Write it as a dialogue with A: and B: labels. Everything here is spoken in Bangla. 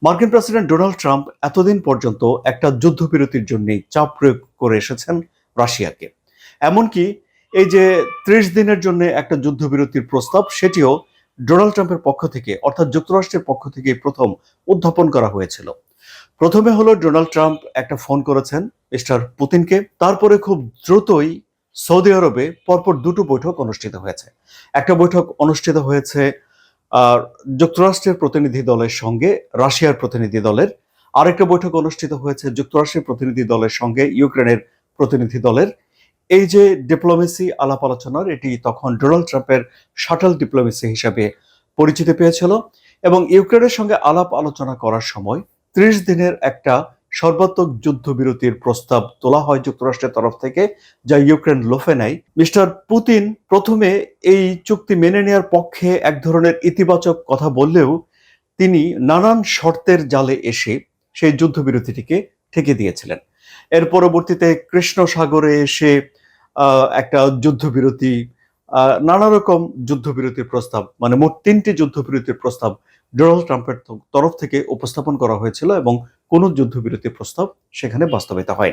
A: মার্কিন প্রেসিডেন্ট ডোনাল্ড ট্রাম্প এতদিন পর্যন্ত একটা যুদ্ধবিরতির জন্য চাপ প্রয়োগ করে এসেছেন রাশিয়াকে। এমনকি এই যে ৩০ দিনের জন্য একটা যুদ্ধবিরতির প্রস্তাব, সেটিও ডোনাল্ড ট্রাম্পের পক্ষ থেকে, অর্থাৎ যুক্তরাষ্ট্রের পক্ষ থেকে প্রথম উত্থাপন করা হয়েছিল। প্রথমে হলো ডোনাল্ড ট্রাম্প একটা ফোন করেছেন মিস্টার পুতিনকে। তারপরে খুব দ্রুতই সৌদি আরবে পরপর দুটো বৈঠক অনুষ্ঠিত হয়েছে। একটা বৈঠক অনুষ্ঠিত হয়েছে যুক্তরাষ্ট্রের প্রতিনিধি দলের সঙ্গে রাশিয়ার প্রতিনিধি দলের। আরেকটা বৈঠক অনুষ্ঠিত হয়েছে যুক্তরাষ্ট্রের প্রতিনিধি দলের সঙ্গে ইউক্রেনের প্রতিনিধি দলের। এই যে ডিপ্লোমেসি আলাপ আলোচনার, এটি তখন ডোনাল্ড ট্রাম্পের শাটল ডিপ্লোমেসি হিসাবে পরিচিতি পেয়েছিল। এবং ইউক্রেনের সঙ্গে আলাপ আলোচনা করার সময় ৩০ দিনের একটা সর্বাত্মক যুদ্ধবিরতির প্রস্তাব তোলা হয় যুক্তরাষ্ট্রের তরফ থেকে, যা ইউক্রেন লোফে নেয়। মিস্টার পুতিন প্রথমে এই চুক্তি মেনে নেওয়ার পক্ষে এক ধরনের ইতিবাচক কথা বললেও তিনি নানান শর্তের জালে এসে সেই যুদ্ধবিরতিটিকে ঠেকে দিয়েছিলেন। এর পরবর্তীতে কৃষ্ণ সাগরে এসে একটা যুদ্ধবিরতি, নানা রকম যুদ্ধবিরতির প্রস্তাব, মানে মোট ৩টি যুদ্ধবিরতির প্রস্তাব ডোনাল্ড ট্রাম্পের তরফ থেকে উপস্থাপন করা হয়েছিল এবং কোনো যুদ্ধবিরতির প্রস্তাব সেখানে বাস্তবায়িত হয়নি।